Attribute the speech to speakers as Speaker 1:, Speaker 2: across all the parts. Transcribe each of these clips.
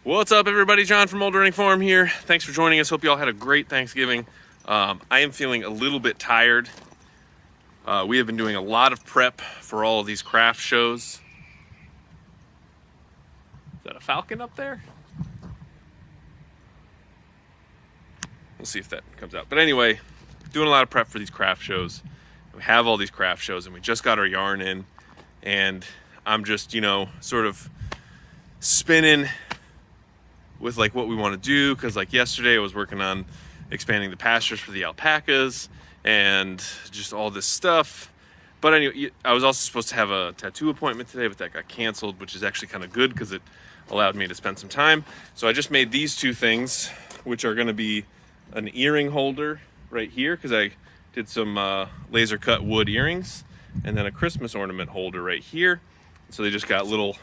Speaker 1: What's up, everybody? John from Old Running Farm here. Thanks for joining us. Hope you all had a great Thanksgiving. I am feeling a little bit tired. We have been doing a lot of prep for all of these craft shows. Is that a falcon up there? We'll see if that comes out. But anyway, doing a lot of prep for these craft shows. We have all these craft shows and we just got our yarn in, and I'm just, sort of spinning with like what we want to do, because like yesterday I was working on expanding the pastures for the alpacas and just all this stuff. But anyway, I was also supposed to have a tattoo appointment today, but that got canceled, which is actually kind of good because it allowed me to spend some time. So I just made these two things, which are going to be an earring holder right here, because I did some laser cut wood earrings, and then a Christmas ornament holder right here. So they just got little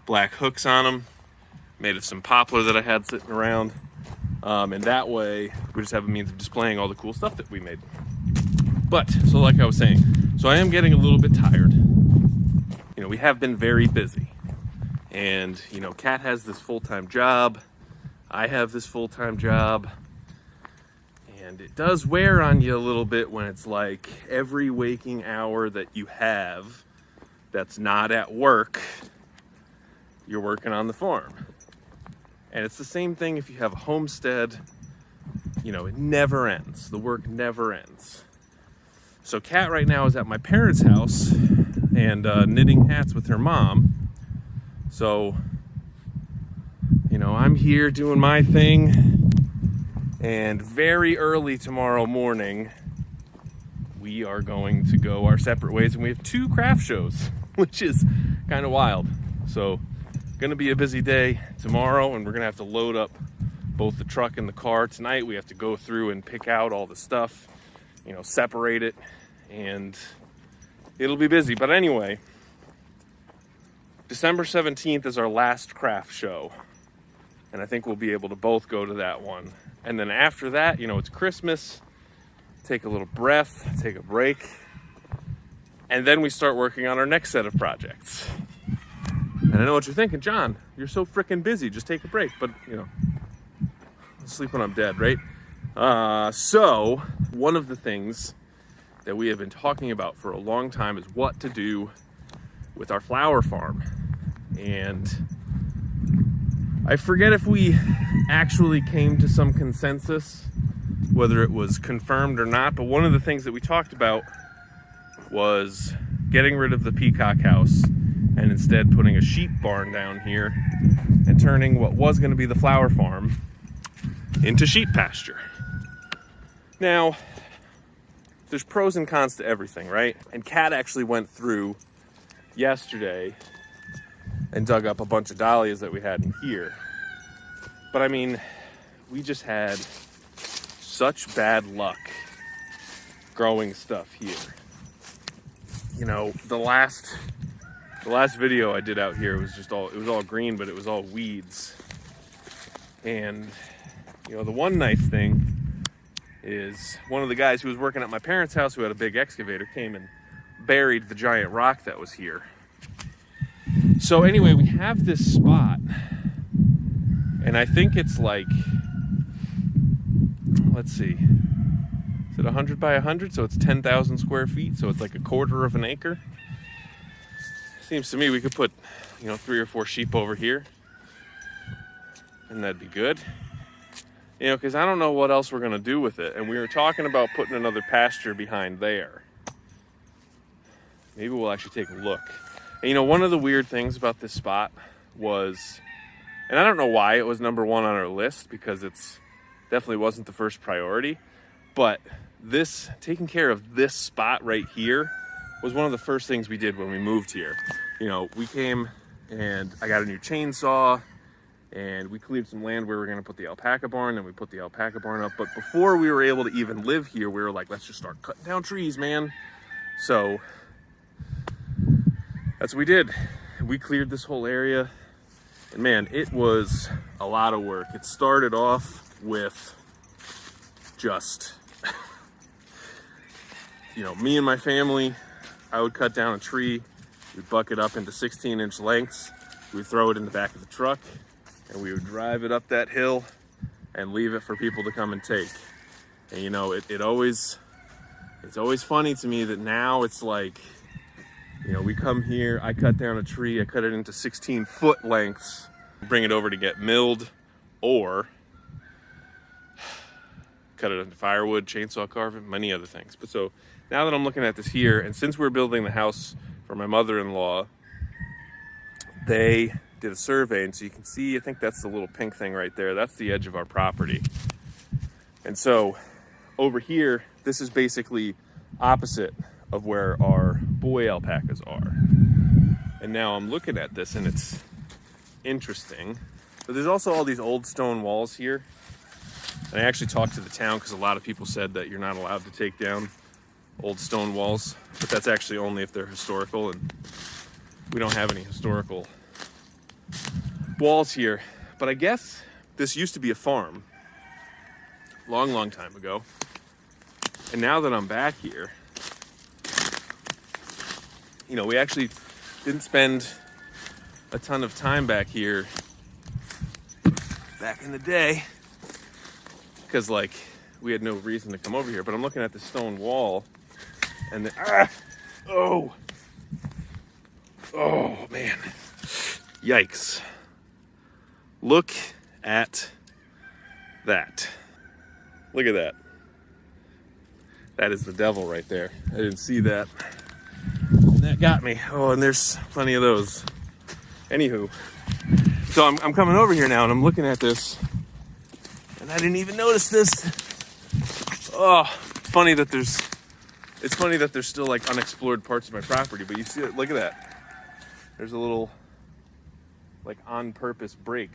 Speaker 1: black hooks on them, made of some poplar that I had sitting around. And that way we just have a means of displaying all the cool stuff that we made. But, so like I was saying, so I am getting a little bit tired. We have been very busy. And, Kat has this full-time job. I have this full-time job. And it does wear on you a little bit when it's like every waking hour that you have that's not at work, you're working on the farm. And it's the same thing if you have a homestead. It never ends. The work never ends. So Kat right now is at my parents' house and knitting hats with her mom. So, I'm here doing my thing. And very early tomorrow morning, we are going to go our separate ways. And we have 2 craft shows, which is kind of wild. So, going to be a busy day tomorrow, and we're going to have to load up both the truck and the car tonight. We have to go through and pick out all the stuff, separate it, and it'll be busy. But anyway, December 17th is our last craft show, and I think we'll be able to both go to that one. And then after that, it's Christmas, take a little breath, take a break, and then we start working on our next set of projects. And I know what you're thinking, John, you're so freaking busy, just take a break. But, I'll sleep when I'm dead, right? So one of the things that we have been talking about for a long time is what to do with our flower farm. And I forget if we actually came to some consensus, whether it was confirmed or not, but one of the things that we talked about was getting rid of the peacock house and instead putting a sheep barn down here and turning what was going to be the flower farm into sheep pasture. Now, there's pros and cons to everything, right? And Kat actually went through yesterday and dug up a bunch of dahlias that we had in here. But we just had such bad luck growing stuff here. The last video I did out here was it was all green, but it was all weeds. And, the one nice thing is one of the guys who was working at my parents' house, who had a big excavator, came and buried the giant rock that was here. So anyway, we have this spot, and I think it's like, let's see, is it 100 by 100? So it's 10,000 square feet. So it's like a quarter of an acre. Seems to me we could put, 3 or 4 sheep over here, and that'd be good. Because I don't know what else we're going to do with it. And we were talking about putting another pasture behind there. Maybe we'll actually take a look. And one of the weird things about this spot was, and I don't know why it was number 1 on our list, because it's definitely wasn't the first priority, but taking care of this spot right here was one of the first things we did when we moved here. We came and I got a new chainsaw, and we cleared some land where we were going to put the alpaca barn, and we put the alpaca barn up. But before we were able to even live here, we were like, let's just start cutting down trees, man. So that's what we did. We cleared this whole area, and man, it was a lot of work. It started off with just, me and my family, I would cut down a tree, we'd buck it up into 16-inch lengths, we'd throw it in the back of the truck, and we would drive it up that hill and leave it for people to come and take. And you know, it's always funny to me that now it's like, you know, we come here, I cut down a tree, I cut it into 16-foot lengths, bring it over to get milled, or cut it into firewood, chainsaw carving, many other things. But so now that I'm looking at this here, and since we're building the house for my mother-in-law, they did a survey, and so you can see, I think that's the little pink thing right there, that's the edge of our property. And so over here, this is basically opposite of where our boy alpacas are. And now I'm looking at this and it's interesting. But there's also all these old stone walls here. And I actually talked to the town because a lot of people said that you're not allowed to take down old stone walls, but that's actually only if they're historical, and we don't have any historical walls here. But I guess this used to be a farm long time ago. And now that I'm back here, you know, we actually didn't spend a ton of time back here back in the day because, like, we had no reason to come over here. But I'm looking at the stone wall and oh man, yikes. Look at that. Look at that. That is the devil right there. I didn't see that. And that got me. Oh, and there's plenty of those. Anywho, so I'm coming over here now and I'm looking at this and I didn't even notice this. Oh, it's funny that there's still like unexplored parts of my property, but you see it, look at that. There's a little like on purpose break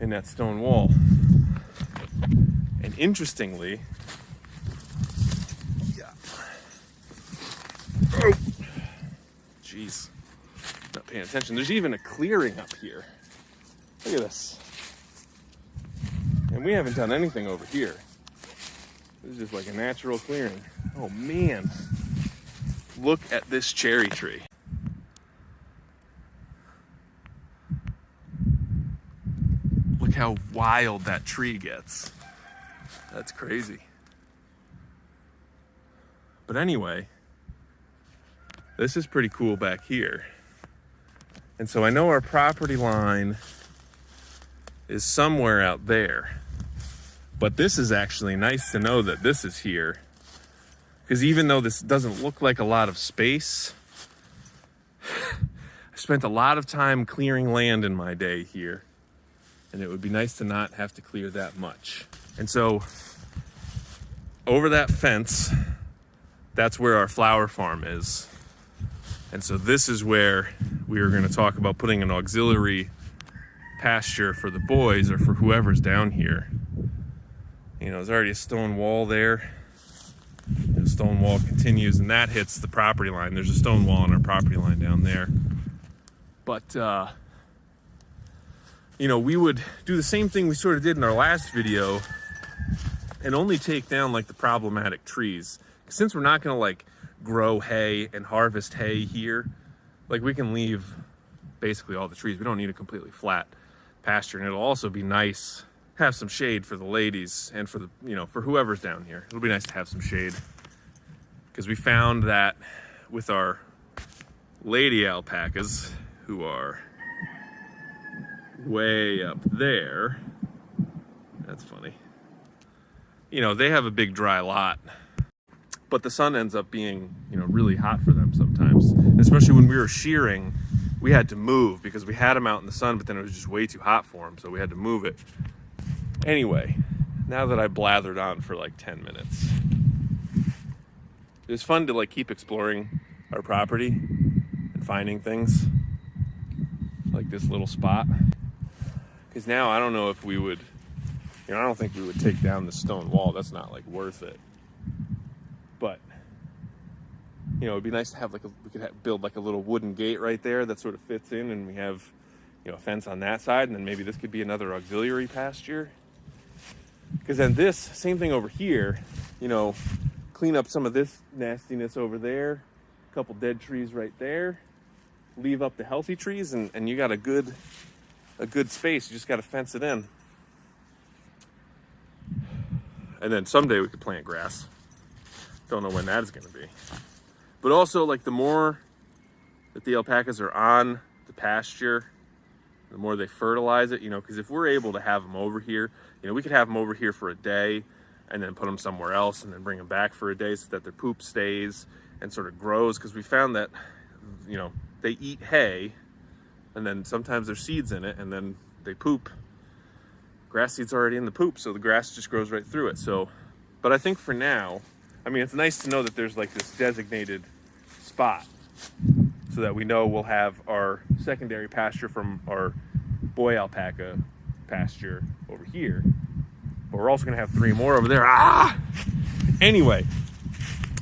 Speaker 1: in that stone wall. And interestingly, oh, jeez, not paying attention. There's even a clearing up here. Look at this. And we haven't done anything over here. This is just like a natural clearing. Oh man, look at this cherry tree. Look how wild that tree gets. That's crazy. But anyway, this is pretty cool back here. And so I know our property line is somewhere out there. But this is actually nice to know that this is here. Because even though this doesn't look like a lot of space, I spent a lot of time clearing land in my day here. And it would be nice to not have to clear that much. And so over that fence, that's where our flower farm is. And so this is where we are going to talk about putting an auxiliary pasture for the boys or for whoever's down here. You know, there's already a stone wall there. The stone wall continues and that hits the property line. There's a stone wall on our property line down there. But, you know, we would do the same thing we sort of did in our last video and only take down like the problematic trees. Since we're not going to like grow hay and harvest hay here, like we can leave basically all the trees. We don't need a completely flat pasture, and it'll also be nice have some shade for the ladies and for the, you know, for whoever's down here. It'll be nice to have some shade because we found that with our lady alpacas, who are way up there, that's funny, you know, they have a big dry lot, but the sun ends up being, you know, really hot for them sometimes. Especially when we were shearing, we had to move because we had them out in the sun, but then it was just way too hot for them, so we had to move it. Anyway, now that I blathered on for like 10 minutes, it was fun to like keep exploring our property and finding things like this little spot. Because now I don't know if we would, you know, I don't think we would take down the stone wall. That's not like worth it. But, you know, it'd be nice to have like we could build like a little wooden gate right there that sort of fits in, and we have, you know, a fence on that side, and then maybe this could be another auxiliary pasture. Because then this, same thing over here, you know, clean up some of this nastiness over there, a couple dead trees right there, leave up the healthy trees, and you got a good space. You just got to fence it in. And then someday we could plant grass. Don't know when that is going to be. But also, like, the more that the alpacas are on the pasture, the more they fertilize it, you know, because if we're able to have them over here, you know, we could have them over here for a day and then put them somewhere else and then bring them back for a day so that their poop stays and sort of grows. Because we found that, you know, they eat hay and then sometimes there's seeds in it and then they poop. Grass seed's already in the poop, so the grass just grows right through it. So, but I think for now, I mean, it's nice to know that there's like this designated spot so that we know we'll have our secondary pasture from our boy alpaca pasture over here. But we're also gonna have 3 more over there. Anyway,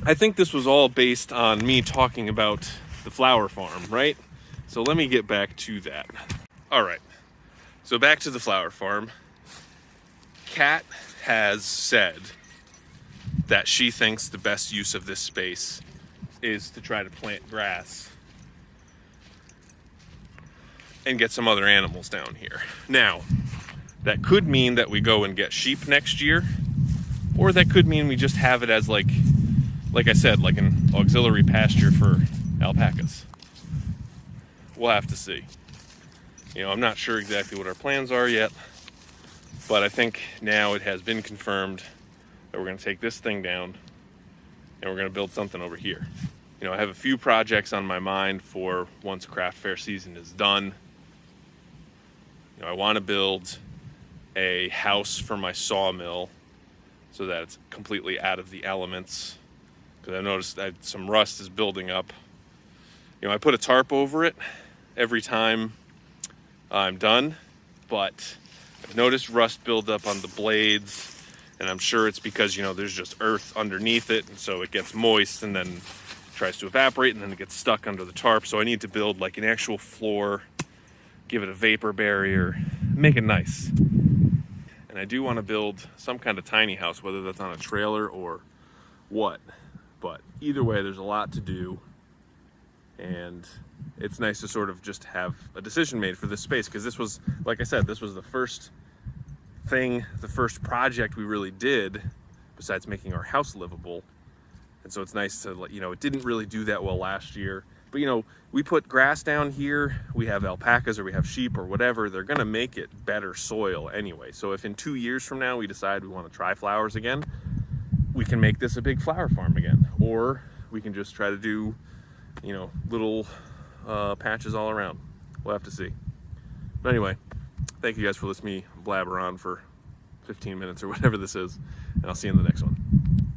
Speaker 1: I think this was all based on me talking about the flower farm, right? So let me get back to that. All right, so back to the flower farm. Kat has said that she thinks the best use of this space is to try to plant grass and get some other animals down here. Now, that could mean that we go and get sheep next year, or that could mean we just have it as like I said, like an auxiliary pasture for alpacas. We'll have to see. You know, I'm not sure exactly what our plans are yet, but I think now it has been confirmed that we're going to take this thing down and we're going to build something over here. You know, I have a few projects on my mind for once craft fair season is done. You know, I want to build a house for my sawmill so that it's completely out of the elements, because I noticed that some rust is building up. You know, I put a tarp over it every time I'm done, but I've noticed rust build up on the blades, and I'm sure it's because, you know, there's just earth underneath it, and so it gets moist and then tries to evaporate and then it gets stuck under the tarp. So I need to build like an actual floor, give it a vapor barrier, make it nice. And I do want to build some kind of tiny house, whether that's on a trailer or what. But either way, there's a lot to do, and it's nice to sort of just have a decision made for this space, because this was, like I said, this was the first thing, the first project we really did besides making our house livable. And so it's nice to, you know, it didn't really do that well last year, but, you know, we put grass down here, we have alpacas or we have sheep or whatever, they're gonna make it better soil anyway. So if in 2 years from now we decide we want to try flowers again, we can make this a big flower farm again, or we can just try to do, you know, little patches all around. We'll have to see. But anyway, thank you guys for listening to me blabber on for 15 minutes or whatever this is, and I'll see you in the next one.